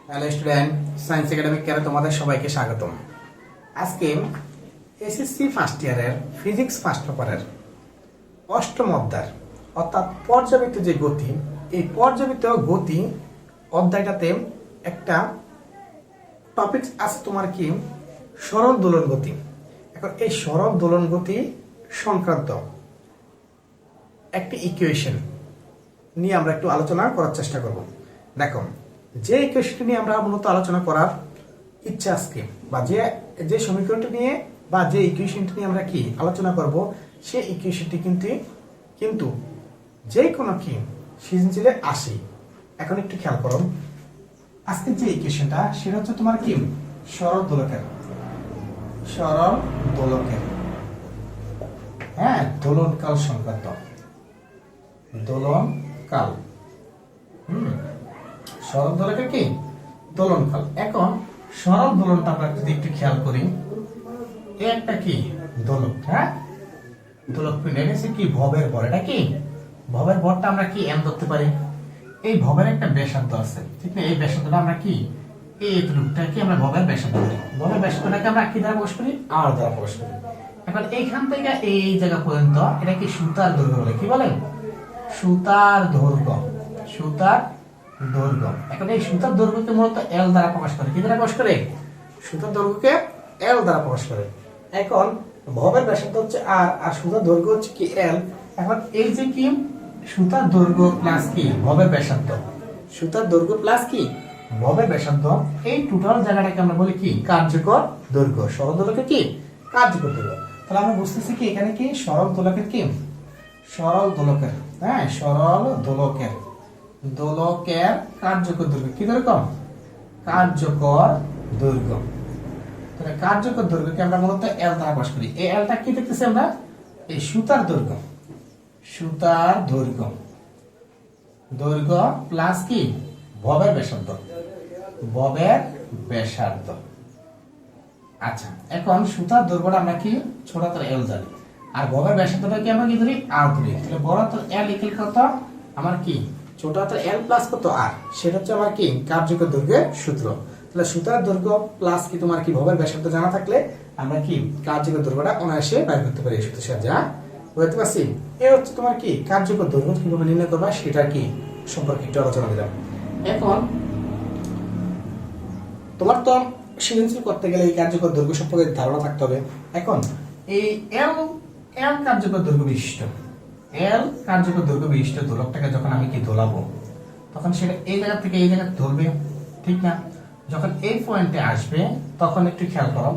Hello student, science academic কেয়ারে তোমাদের সবাইকে স্বাগতম। আজকে এসএসসি ফার্স্ট ইয়ারের ফিজিক্স ফার্স্ট পেপারের অষ্টম অধ্যায় অর্থাৎ পর্যাবৃত্ত যে গতি, এই পর্যাবৃত্ত গতি অধ্যায়টাতে একটা টপিক আছে তোমার কি সরল দোলন গতি। এখন এই সরল দোলন গতি সংক্রান্ত একটি ইকুয়েশন নিয়ে আমরা একটু আলোচনা করার চেষ্টা করব। দেখো, যে ইকুয়েশনটি নিয়ে আমরা মূলত আলোচনা করার ইচ্ছা আজকে, বা যে সমীকরণটি নিয়ে বা যে ইকুয়েশনটি নিয়ে আমরা কি আলোচনা করব, সেই ইকুয়েশনটি কিন্তু যে কোনো কি সৃজনশীলে আসে। এখন একটু খেয়াল করো, আজকে যে ইকুয়েশনটা সেটা হচ্ছে তোমার কি সরল দোলকের হ্যাঁ দোলনকাল সংক্রান্ত দোলনকাল সরল দোলকের কি দোলনকাল। এখন সরল দোলনটা আমরা যদি একটু খেয়াল করি, এই একটা কি দোলক, হ্যাঁ দোলক পিণ্ড এনেছে কি ভবের ভর, এটা কি ভবের ভরটা আমরা কি এম ধরতে পারি। এই ভবের একটা ব্যাসার্ধ আছে, ঠিক না? এই ব্যাসার্ধটা আমরা কি এই রূপটাকে আমরা ভবের ব্যাসার্ধ বলি। ভবের ব্যাসার্ধটাকে আমরা কি দ্বারা প্রকাশ করি? আর দ্বারা প্রকাশ করি। এখন এইখান থেকে এই জায়গা পর্যন্ত এটা কি সুতার দৈর্ঘ্য বলে। কি বলে? সুতার দৈর্ঘ্য। এখন এই সুতার দৈর্ঘ্যকে মূলত এল দ্বারা প্রকাশ করে। কি দ্বারা প্রকাশ করে? সুতার দৈর্ঘ্যকে এল দ্বারা প্রকাশ করে। এখন ভবের ব্যাসার্ধ হচ্ছে আর সুতার দৈর্ঘ্য হচ্ছে কি এল। এখন এই যে কি সুতার দৈর্ঘ্য প্লাস কি ভবের ব্যাসার্ধ, সুতার দৈর্ঘ্য প্লাস কি ভবের ব্যাসার্ধ, এই টোটাল জায়গাটাকে আমরা বলি কি কার্যকর দৈর্ঘ্য। সরল দোলকের কি কার্যকর দৈর্ঘ্য। তাহলে আমরা বুঝতেছি কি এখানে কি সরল দোলকের কি সরল দোলকের কার্যকর দৈর্ঘ্য কি দৈর্ঘ্য? কার্যকর দৈর্ঘ্য। তাহলে কার্যকর দৈর্ঘ্যকে আমরা মূলত এল দ্বারা প্রকাশ করি। এই এলটা কি দেখতেছি আমরা? এই সুতার দৈর্ঘ্য প্লাস কি ভবের ব্যাসার্ধ। আচ্ছা, এখন সুতার দৈর্ঘ্যটা আমরা কি ছোট হাতের এল জানি, আর ভবের ব্যাসার্ধটা কি আমরা কি ধরি? আর ধরি। তাহলে বড় হাতের এল ইকুয়াল কত? আমার কি ছোট হাতের এল প্লাস কত আর, সেটা হচ্ছে আমার কি কার্যকর দৈর্ঘ্যের সূত্র। তাহলে সুতার দৈর্ঘ্য প্লাস কি তোমার কি ভবের ব্যাসার্ধ জানা থাকলে আমরা কি কার্যকর দৈর্ঘ্যটা অনায়াসে বের করতে পারি এই সূত্রের সাহায্যে। বুঝতে পারছি? এই হচ্ছে তোমার কি কার্যকর দৈর্ঘ্য কিভাবে নির্ণয় করবা সেটা কি সম্পর্কে একটু আলোচনা দিলাম। এখন তোমার তো সৃজনশীল করতে গেলে এই কার্যকর দৈর্ঘ্য সম্পর্কে ধারণা থাকতে হবে। এখন এই এল কার্যকর দৈর্ঘ্য বিশিষ্ট দোলকটাকে যখন আমি কি দোলাবো, তখন সেটা এই জায়গা থেকে এই জায়গা ধরবে, ঠিক না? যখন এই পয়েন্টে আসবে তখন একটু খেয়াল করো,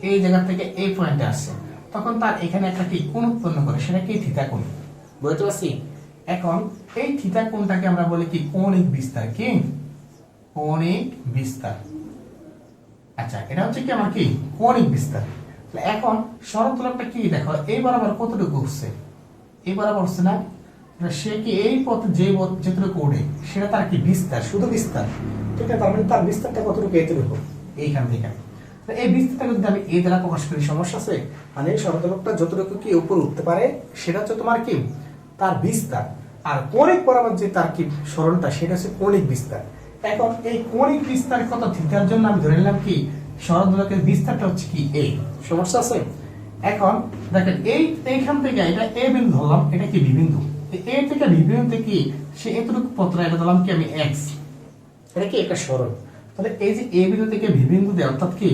এই জায়গা থেকে এই পয়েন্টে আসছে, তখন তার এখানে একটা কি কোণ উৎপন্ন করে, সেটা কি থিতা কোণ। বুঝতে পারছি? এখন এই থিতা কোণটাকে আমরা বলি কি কৌণিক বিস্তার। কি কৌণিক বিস্তার। আচ্ছা, এটা হচ্ছে কি আমার কি কৌণিক বিস্তার। এখন সরল দোলকটা কি দেখো, এই বরাবর কতটুকু উঠছে? এই বরাবর উঠছে না? সে কি এই পথে যেটুকু ওঠে সেটা তার কি বিস্তার, শুধু বিস্তার, ঠিক আছে? তার মানে তার বিস্তারটা কতটুকু? এইটুকু, এইখান থেকে। এই বিস্তারটাকে যদি আমি এই দ্বারা প্রকাশ করি, সমস্যা আছে? মানে সরল দোলকটা যতটুকু কি উপর উঠতে পারে সেটা হচ্ছে তোমার কি তার বিস্তার, আর কৌণিক বরাবর যে তার কি সরলটা সেটা হচ্ছে কৌণিক বিস্তার। এখন এই কৌণিক বিস্তার কত থিতার জন্য আমি ধরে নিলাম কি সরল দোলকের বিস্তারটা হচ্ছে কি এই। সমস্যা আছে? এখন দেখেন এইখান থেকে এটা এ বিন্দু ধরলাম, এটা কি বি বিন্দু, এ থেকে বি বিন্দুতে কি সে এতটুকু পত্র, এটা ধরলাম কি আমি এক্স, এটা কি একটা সরল। তাহলে এই যে এ বিন্দু থেকে ভি বিন্দুতে, অর্থাৎ কি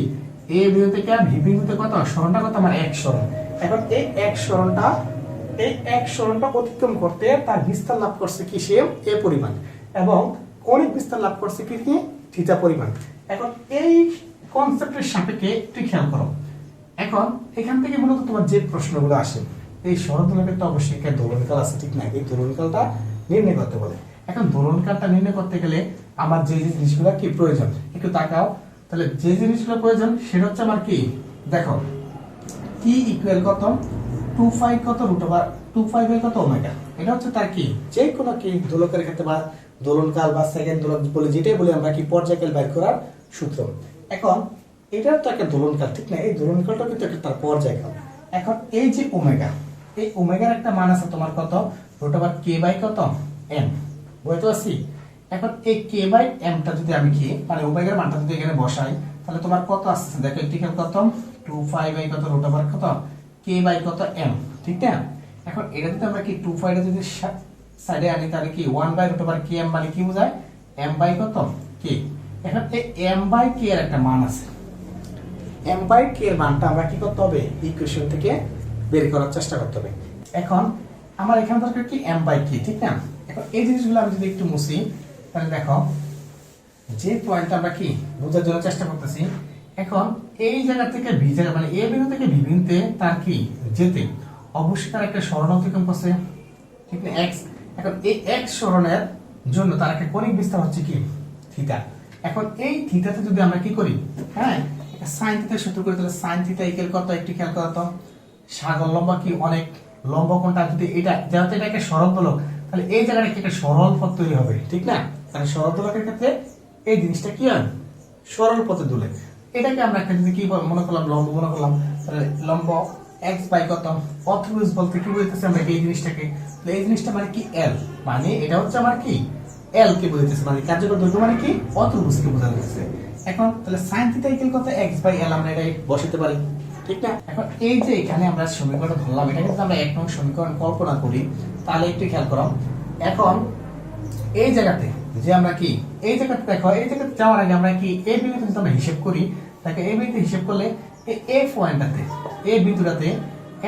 এ বিন্দু থেকে ভি বিন্দুতে কত সরলটা কত আমার এক সরল। এখন এই এক সরলটা অতিক্রম করতে তার বিস্তার লাভ করছে কি সে এ পরিমাণ, এবং কৌণিক বিস্তার লাভ করছে কি থিটা পরিমাণ। এখন এই কনসেপ্টের সাপেক্ষে একটু খেয়াল করো। এখন এখান থেকে মূলত তোমার যে প্রশ্নগুলো আসে, এই সরল দোলকের তো অবশ্যই একটা দোলনকাল আছে, ঠিক না? এই দোলনকালটা নির্ণয় করতে বলে। এখন দোলনকালটা নির্ণয় করতে গেলে আমার যে জিনিসগুলো কি প্রয়োজন একটু তাকাও। তাহলে যে জিনিসগুলো প্রয়োজন সেটা হচ্ছে আমার কি দেখো, কি ইকুয়াল কত 2 কত √2 কত ওমেগা। এটা হচ্ছে তার কি যে কোনো কি দোলকের ক্ষেত্রে বা দোলনকাল বা সেকেন্ড দোলক বলে যেটাই বলি আমরা কি পর্যায়কাল বের করার সূত্র। এখন এটার তো একটা দোলনকাল, ঠিক না? এই দোলনকালটা কিন্তু একটা তার পর্যায়কাল। এখন এই যে ওমেগা, এই ওমেগার একটা মান আছে তোমার কত √k/m। বুঝতে পারছি? এখন এই কে বাই এমটা যদি আমি কি মানে ওমেগার মানটা যদি এখানে বসাই তাহলে তোমার কত আসছে দেখো একটু খেয়াল কত 2 বাই কত রুট ওভার কত কে বাই কত এম, ঠিক না? এখন এটা যদি আমরা কি 2 টা যদি সাইডে আনি তাহলে কি 1 by root over k m মানে কি বোঝায় এম বাই কত কে। এখন এই এম বাই কে এর একটা মান আছে, এম বাই কে এর মানটা আমরা কি করতে হবে ইকুয়েশন থেকে বের করার চেষ্টা করতে হবে। এখন আমার এখানে দরকার কি এম বাই কে, ঠিক না? এখন এই জিনিসগুলো আমি যদি একটু মুছি তাহলে দেখো যে পয়েন্টটা আমরা কি বোঝার জন্য চেষ্টা করতেছি, এখন এই জায়গা থেকে বি জায়গা মানে এ বিন্দু থেকে বি বিন্দুতে তার কি যেতে অবশ্যই তার একটা সরণ অতিক্রম করছে, ঠিক না এক্স। এখন এই এক্স সরণের জন্য তার একটা কৌণিক বিস্তার হচ্ছে কি থিটা। এখন এই থিটাতে যদি আমরা কি করি হ্যাঁ সাইন থিটা সূত্র করি তাহলে সাইন থিটা ইকুয়াল কত একটু খেয়াল করো তো সাগর লম্বা কি অনেক লম্ব কোণটা যদি এটা যেহেতু এটা একটা সরল দোলক তাহলে এই জায়গাটা কি একটা সরল পথ তৈরি হবে, ঠিক না? তাহলে সরল দোলকের ক্ষেত্রে এই জিনিসটা কি হয় সরল পথে দুলে। এটাকে আমরা একটা যদি কি মনে করলাম লম্ব মনে করলাম তাহলে লম্ব এক্স বাই কত অথভুজ বলতে কি বলতেছে আমরা এই জিনিসটাকে, তাহলে এই জিনিসটা মানে কি এল মানে এটা হচ্ছে আমার কি এল কে বলতেছে মানে কার্যকর দৈর্ঘ্য মানে কি অথভুজ কে বোঝানো হচ্ছে। এখন তাহলে sin থিটা ইকুয়াল কত x বাই l আমরা এটা বসাতে পারি, ঠিক না? এখন এই যে এখানে আমরা সমীকরণ ধরলাম এটা কিন্তু আমরা এক নং সমীকরণ কল্পনা করি তাহলে একটু খেয়াল করো। এখন এই জায়গাতে যে আমরা কি এই জায়গাতে দেখো এই জায়গাতে যাওয়ার আগে আমরা কি এই বিন্দুতে যদি আমরা হিসাব করি তাকে এই বিন্দুতে হিসাব করলে এই এ পয়েন্টটাতে এই বিন্দুটাতে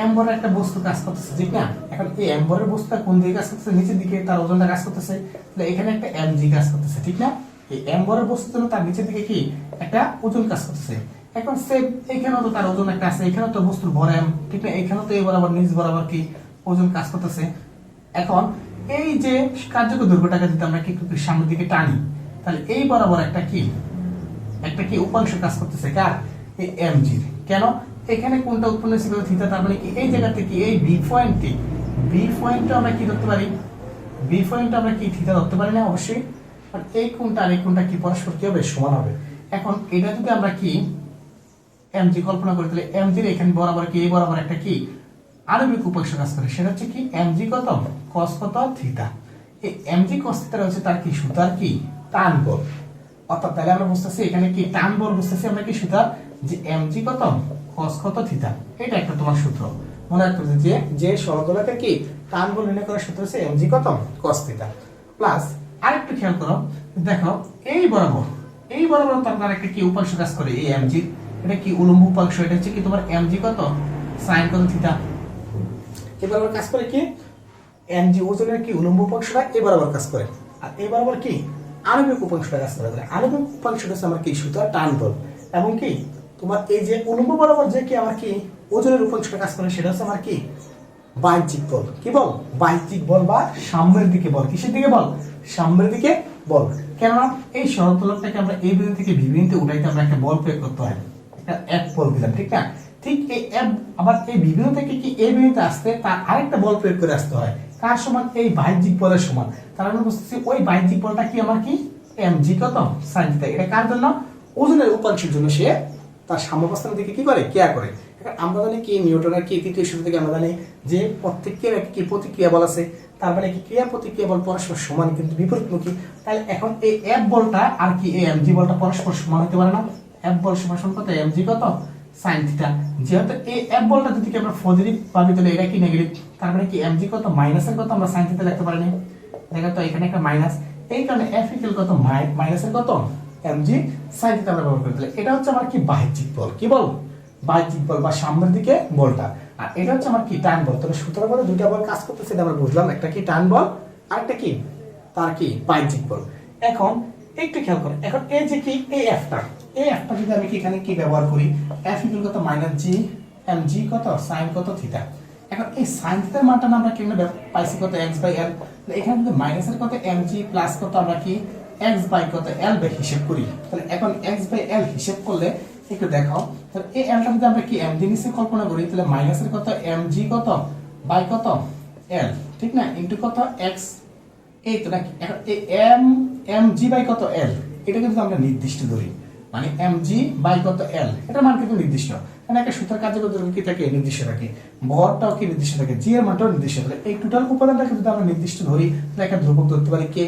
এম বড় একটা বস্তু কাজ করতেছে, ঠিক না? এখন এই এম বড়ের বস্তুটা কোন দিকে কাজ করতেছে নিচের দিকে তার ওজনটা কাজ করতেছে, তাহলে এখানে একটা এম জি কাজ করতেছে, ঠিক না? এই এম বড়ের বস্তুর জন্য তার নিচের দিকে কি একটা ওজন কাজ করতেছে। এখন সে এখানেও তো তার ওজন একটা আছে, এখানেও তো বস্তুর ভর এম, ঠিক না? এখানেও তো এই বরাবর নিচ বরাবর কি ওজন কাজ করতেছে। এখন এই যে কার্যকর দৈর্ঘ্যটাকে যদি আমরা কি সামনের দিকে টানি তাহলে এই বরাবর একটা কি উপাংশ কাজ করতেছে কার এই এম জি। কেন এখানে কোনটা উৎপন্ন হয়েছে থিটা তার মানে কি এই জায়গা থেকে এই বি পয়েন্টে আমরা কি ধরতে পারি বি পয়েন্টে আমরা কি থিটা ধরতে পারি না অবশ্যই। আর এই কোনটা আর এই কোনটা কি পরস্পর কি হবে সমান হবে। এখন এটা যদি আমরা কি এম জি কল্পনা করি তাহলে এম জি এখানে বরাবর কি এই বরাবর একটা কি আণবিক উপাংশ কাজ করে সেটা হচ্ছে কি এম জি কত cos কত থিটা। এই এম জি cos থিটা হচ্ছে তার কি সুতার কি টান বল, অর্থাৎ তাহলে আমরা বুঝতেছি এখানে কি টান বল বুঝতেছি আমরা কি সুতার যে এম জি কত cos কত থিটা, এটা একটা তোমার সূত্র মনে রাখতে হবে যে সরলদোলকের কি টান বল নির্ণয় করার সূত্র হচ্ছে এম জি কত cos থিটা প্লাস আরেকটু খেয়াল করো দেখো এই বরাবর তার একটা কি উপাংশ কাজ করে এই এম জি, এটা কি উলম্ব উপাংশ, এটা হচ্ছে কি তোমার এম জি কত sin কত থিটা। এবার আবার কাজ করে কি এম জি ওজনের কি উলম্ব উপাংশটা এবার আবার কাজ করে আর এবার আবার কি আণবিক উপাংশটা কাজ করে। তাহলে আণবিক উপাংশটা হচ্ছে আমার কি সুতার টান বল এবং কি তোমার এই যে উলম্ব বরাবর যে কি আমার কি ওজনের উপাংশটা কাজ করে সেটা হচ্ছে আমার কি বাহ্যিক বল। কি বল বাহ্যিক বল বা সামনের দিকে বল। কিসের দিকে বল সামনের দিকে বল। কেননা এই সরলদোলকটাকে আমরা এই বিন্দু থেকে বি বিন্দুতে উঠাইতে আমরা একটা বল প্রয়োগ করতে হয়, একটা এফ বল দিলাম, ঠিক না? ঠিক এই এফ আবার এই বি বিন্দু থেকে কি এই বিন্দুতে আসতে তার আরেকটা বল প্রয়োগ করে আসতে হয় কার সমান এই বাহ্যিক বলের সমান। তার মানে বুঝতেছি ওই বাহ্যিক বলটা কি আমার কি এম জি কত sin থিটা। এটা কার জন্য ওজনের উপাংশের জন্য সে তার সাম্যাবস্থানের দিকে কি করে কেয়ার করে। আমরা জানি কি নিউটনের কি তৃতীয় সূত্র থেকে আমরা জানি যে প্রত্যেকের কি প্রতিক্রিয়া বল আছে, তার মানে কি ক্রিয়া প্রতিক্রিয়া বল পরস্পর সমান কিন্তু বিপরীতমুখী। তাহলে এখন এই এফ বলটা আর কি এই এম জি বলটা পরস্পর সমান হতে পারে না। এফ বল সমান কত এম জি কত sin থিটা। যেহেতু এই এফ বলটা যদি আমরা পজিটিভ পাবি তাহলে এটা কি নেগেটিভ, তার মানে কি এম জি কত মাইনাসের কত আমরা sin থিটা লিখতে পারি না। দেখো তো এখানে একটা মাইনাস, এই কারণে এফ ইকুয়াল কত মাইনাসের কত এম জি sin থিটা আমরা ব্যবহার করি। তাহলে এটা হচ্ছে আমার কি বাহ্যিক বল। কি বল বাহ্যিক বল বা সামনের দিকে বলটা, আর এটা হচ্ছে আমার কি টান বল। তবে সুতরাং বলে দুইটা বল কাজ করতেছে এটা আমরা বুঝলাম, একটা কি টান বল আর একটা কি তার কি বাহ্যিক বল। এখন একটু খেয়াল করো এখন এই যে কি এই এফটা যদি আমি কি এখানে কি ব্যবহার করি এফ ইকুয়াল কত মাইনাস জি এম জি কত sin কত থিটা। এখন এই sin থিটার মানটা আমরা কেমনে পাইছি কত x বাই l, এখানে যদি মাইনাসের কত এম জি প্লাস কত আমরা কি x বাই কত l বাই হিসাব করি। তাহলে এখন x বাই l হিসাব করলে একটু দেখো তাহলে এই এমটা যদি আমরা কি এম জি নিচে কল্পনা করি তাহলে মাইনাসের কত এম জি কত বাই কত l, ঠিক না, ইনটু কত x এই তো নাকি। এখন এই এম জি বাই কত l এটা কিন্তু আমরা নির্দিষ্ট ধরি মানে এম জি বাই কত l এটার মান কিন্তু নির্দিষ্ট, মানে একটা সূত্রের কার্যকর দৈর্ঘ্য কি থাকে নির্দিষ্ট থাকে, ভরটাও কি নির্দিষ্ট থাকে, জি এর মানটাও নির্দিষ্ট থাকে। এই টোটাল উপাদানটাকে যদি আমরা নির্দিষ্ট ধরি তাহলে একটা ধ্রুবক ধরতে পারি কে,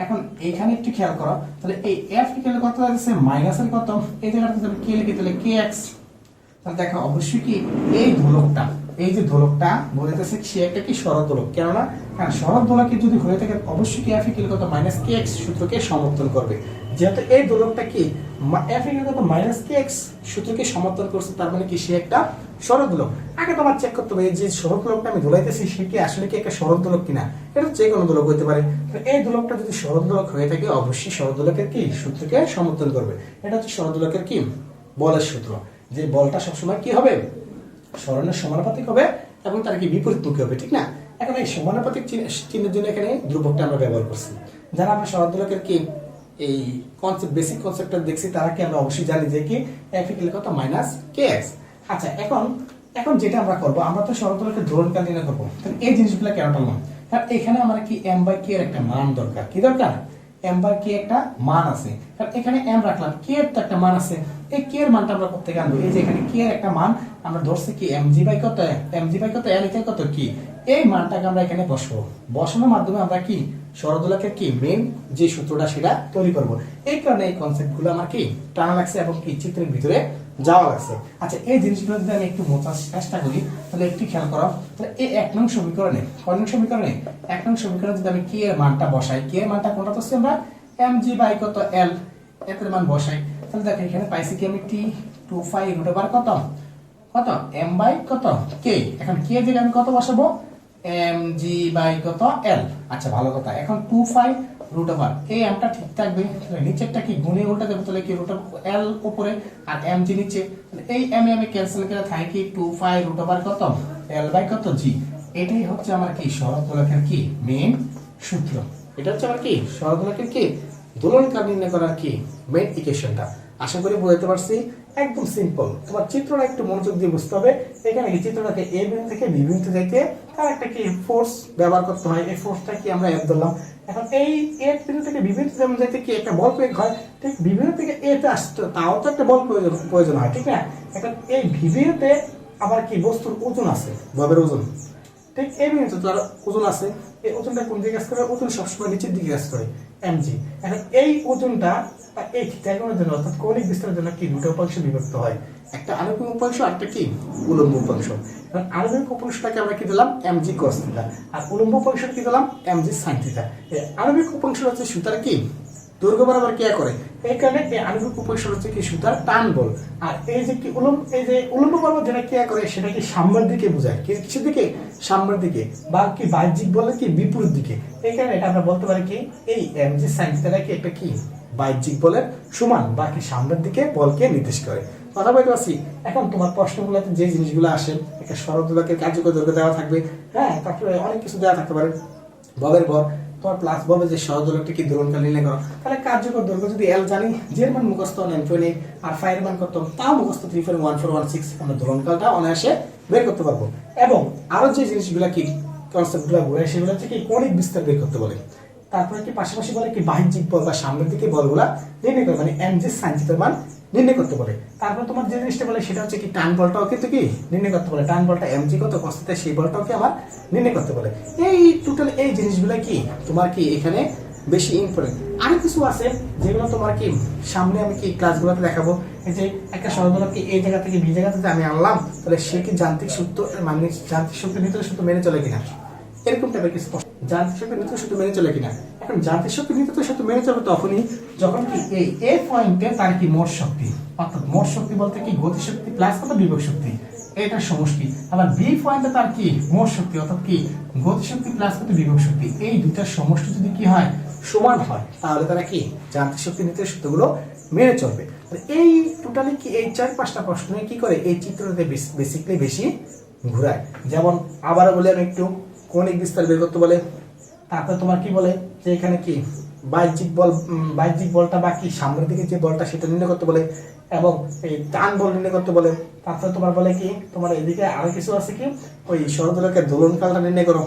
এখন এখানে একটু খেয়াল করো, তাহলে এই এফ ইকুয়াল কত আছে মাইনাসের কত, এই জায়গাটাতে তুমি কে লিখি, তাহলে কে এক্স। তাহলে দেখো অবশ্যই কি এই দোলকটা, এই যে দোলকটা বলতেছে সে একটা কি সরল দোলক, কেননা কারণ সরল দোলকে যদি হয়ে থাকে অবশ্যই কি এফ ইকুয়াল কত মাইনাস কে এক্স সূত্রকে সমর্থন করবে। যেহেতু এই দোলকটা কি এফ ইকুয়াল কত মাইনাস কে এক্স সূত্রকে সমর্থন করছে, তার মানে কি সে একটা সরল দোলক। আগে তোমার চেক করতে হবে যে সরল দোলকটা আমি দোলাইতেছি সে কি আসলে কি একটা সরল দোলক কিনা, এটা যে কোনো দোলক হতে পারে। এই দোলকটা যদি সরল দোলক হয়ে থাকে অবশ্যই সরল দোলকের কি সূত্রকে সমর্থন করবে। এটা হচ্ছে সরল দোলকের কি বলের সূত্র, যে বলটা সবসময় কি হবে সরণের সমানুপাতিক হবে এবং তার কি বিপরীতমুখী হবে, ঠিক না। এখন এই সমানুপাতিক চিহ্নের জন্য এখানে ধ্রুবকটা আমরা ব্যবহার করছি। যারা আমরা সরল দোলকের কি এই কনসেপ্ট বেসিক কনসেপ্টটা দেখছি তারা কি আমরা অবশ্যই জানি যে কি এফ ইকুয়াল কত মাইনাস কে এক্স। আচ্ছা এখন যেটা আমরা করব, আমরা তো সরল দোলকের দোলনকাল নির্ণয় করব, তাহলে এই জিনিসগুলো কেন টানলাম, কারণ এখানে আমরা কি এম বাই কে এর একটা মান দরকার, কি দরকার এম বাই কে একটা মান আছে, কারণ এখানে এম রাখলাম কে এর তো একটা মান আছে, এই কে এর মানটা আমরা করতে আনবো, এই যে এখানে কে এর একটা মান আমরা ধরছি কি এম জি বাই কত এল ইকুয়াল কত কি, এই মানটাকে আমরা এখানে বসাবো, বসানোর মাধ্যমে আমরা কি সরল দোলকের কি মেইন যে সূত্রটা সেটা তৈরি করব। এই কারণে এই কনসেপ্টগুলো আমার কি টানা লাগছে এবং কি চিত্রের ভিতরে যাওয়া লাগছে। আচ্ছা এই জিনিসগুলো যদি আমি একটু বোঝার চেষ্টা করি তাহলে একটু খেয়াল করো, তাহলে এই 1 নং সমীকরণে কয় নং সমীকরণে 1 নং সমীকরণে যদি আমি কে এর মানটা বসাই, কে এর মানটা কোনটা পাচ্ছি আমরা এম জি বাই কত এল এর মান বসাই, তাহলে দেখো এখানে পাইছি কি আমি টি 25 রুট ওভার কত এম বাই কত কে, এখন কে জায়গায় আমি কত বসাবো এম জি বাই কত এল। আচ্ছা ভালো কথা, এখন 25 রুট ওভার এই এমটা ঠিক থাকবে, তাহলে নিচেরটা কি গুণে উল্টা দেব, তাহলে কি রুট এল উপরে আর এম জি নিচে, তাহলে এই এম এম ক্যান্সেল করে থাকে কি 25 রুট ওভার কত এল বাই কত জি। এটাই হচ্ছে আমার কি সরল দোলকের কি মেইন সূত্র, এটা হচ্ছে আমার কি সরল দোলকের কি দোলনকাল নির্ণয় করার কি মেইন ইকুয়েশনটা। আশা করি বুঝতে পারছি, একদম সিম্পল। তোমার চিত্রটা একটু মনোযোগ দিয়ে বুঝতে হবে। এখানে কি চিত্রটাকে এ বিন্দু থেকে বি বিন্দুতে যাইতে তার একটা কি ফোর্স ব্যবহার করতে হয়, এই ফোর্সটা কি আমরা এফ ধরলাম। এখন এই এ বিন্দু থেকে বি বিন্দুতে যেমন যাইতে কি একটা বল প্রয়োগ হয়, ঠিক বি বিন্দু থেকে এ তে আসতে তাও তো একটা বল প্রয়োজন হয়, ঠিক না। এখন এই ভি বিন্দুতে আবার কি বস্তুর ওজন আছে, বলের ওজন, ঠিক এই বিন্দুতে তার ওজন আছে, এই ওজনটা কোন দিকে কাজ করে, ওজন সবসময় নিচের দিকে কাজ করে এমজি। এখন এই ওজনটা এই থিটাকোণের জন্য অর্থাৎ কৌণিক বিস্তারের জন্য কি দুটো উপাংশে বিভক্ত হয়, একটা আণবিক উপাংশ আর একটা কি উলম্ব উপাংশ। এখন আণবিক উপাংশটাকে আমরা কি দিলাম এমজি cos থিটা, আর উলম্ব উপাংশটা কি দিলাম এমজি sin থিটা। এই আণবিক উপাংশ হচ্ছে সুতার কি দৈর্ঘ্য বরাবর ক্রিয়া করে, এই কারণে এই আণবিক উপাংশ হচ্ছে কি সুতার টান বল, আর এই যে কি উলম্ব বরাবর যেটা ক্রিয়া করে সেটা কি সামনের দিকে বোঝায়, কিসের দিকে সামনের দিকে, বা কি বাহ্যিক বলের কি বিপরীত দিকে। এই কারণে এটা আমরা বলতে পারি কি এই এমজি sin থিটা কি একটা কি বাহ্যিক বলের সমান বা কি সামনের দিকে বলকে নির্দেশ করে। কথা বলতে পারছি। এখন তোমার প্রশ্নগুলোতে যে জিনিসগুলো আসে, একটা সরল দোলকের কার্যকর দৈর্ঘ্য দেওয়া থাকবে, হ্যাঁ, তারপরে অনেক কিছু দেওয়া থাকতে পারে, বলের ভর, তোমার প্লাস বলবে যে সরল দোলকটি কি দোলনকাল নির্ণয় করো, তাহলে কার্যকর দৈর্ঘ্য যদি এল জানি, জের মান মুখস্থ 9.8 আর ফাই এর মান কত তাও মুখস্থ 3.1416, আমরা দোলনকালটা অনায়াসে বের করতে পারবো। এবং আরো যে জিনিসগুলো কি কনসেপ্টগুলো ঘুরে সেগুলো হচ্ছে কি কৌণিক বিস্তার বের করতে বলে, তারপরে কি পাশাপাশি বলে কি বাহ্যিক বল বা সামনের দিকে বলগুলা নির্ণয় করে, মানে এমজি sin থিটার মান নির্ণয় করতে বলে। তারপরে তোমার যে জিনিসটা বলে সেটা হচ্ছে কি টান বলটাও কিন্তু কি নির্ণয় করতে বলে, টান বলটা এমজি কত cos থিটা সেই বলটাও কি আমার নির্ণয় করতে বলে। এই টোটাল এই জিনিসগুলো কি তোমার কি এখানে বেশি ইম্পর্টেন্ট। আরো কিছু আছে যেগুলো তোমার কি সামনে আমি কি ক্লাসগুলোতে দেখাবো। এই যে একটা সরল দোলককে এই জায়গা থেকে বি জায়গাতে আমি আনলাম, তাহলে সে কি যান্ত্রিক সূত্র মানে যান্ত্রিক শক্তি নিত্য সূত্র মেনে চলে কিনা, এরকম টাইপের কিছু যান্ত্রিক শক্তি নিত্য সূত্র মেনে চলে কিনা। এখন যান্ত্রিক শক্তি নিত্য সূত্র মেনে চলে তখনই যখন কি এই এ পয়েন্টে তার কি মোট শক্তি, অর্থাৎ মোট শক্তি বলতে কি গতি শক্তি প্লাস কত বিভব শক্তি, এটা সমষ্টি। আবার বি পয়েন্টে তার কি মোট শক্তি অর্থাৎ কি গতি শক্তি প্লাস কত বিভব শক্তি, এই দুটার সমষ্টি যদি কি হয় সমান হয় তাহলে তারা কি যান্ত্রিক শক্তি নিত্য সূত্রগুলো মেনে চলবে। এই টোটালি কি এই 4-5টা প্রশ্ন কি করে এই চিত্রতে বেসিক্যালি বেশি ঘুরায়। যেমন আবারও বলে আমি একটু কৌণিক বিস্তার বের করতে বলে, তারপরে তোমার কি বলে যে এখানে কি বাহ্যিক বলটা বা কি সামনের দিকে যে বলটা সেটা নির্ণয় করতে বলে, এবং এই টান বল নির্ণয় করতে বলে। তারপরে তোমার বলে কি তোমার এদিকে আরো কিছু আছে কি ওই সরল দোলকের দোলনকালটা নির্ণয় করো।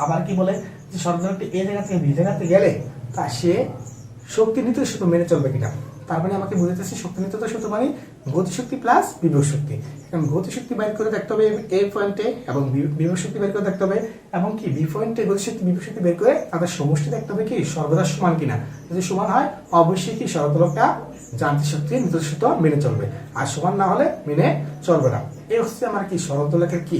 আবার কি বলে যে সরল দোলকটি এই জায়গা থেকে বি জায়গাতে গেলে তা সে শক্তি নিতে শুধু মেনে চলবে কিনা, তার মানে আমাকে বুঝাইতেছে শক্তি নিত্যতা সূত্র মানে গতিশক্তি প্লাস বিভব শক্তি। এখন গতিশক্তি বাইর করে দেখতে হবে এ পয়েন্টে এবং বিভব শক্তি বের করে দেখতে হবে, এবং কি বি পয়েন্টে গতিশক্তি বিভব শক্তি বের করে তাদের সমষ্টি দেখতে হবে কি সর্বদা সমান কিনা। যদি সমান হয় অবশ্যই কি সরলদোলকটা যান্ত্রিক শক্তি নিত্যতা সূত্র মেনে চলবে, আর সমান না হলে মেনে চলবে না। এই হচ্ছে আমার কি সরলদোলকের কি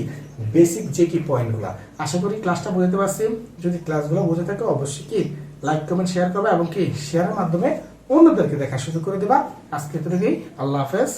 বেসিক যে কি পয়েন্টগুলো। আশা করি ক্লাসটা বুঝতে পারছি। যদি ক্লাসগুলো বুঝে থাকে অবশ্যই কি লাইক কমেন্ট শেয়ার করবে এবং কি শেয়ারের মাধ্যমে অন্যদেরকে দেখা শুরু করে দেবা। আজকে এতটুকুই, আল্লাহ হাফেজ।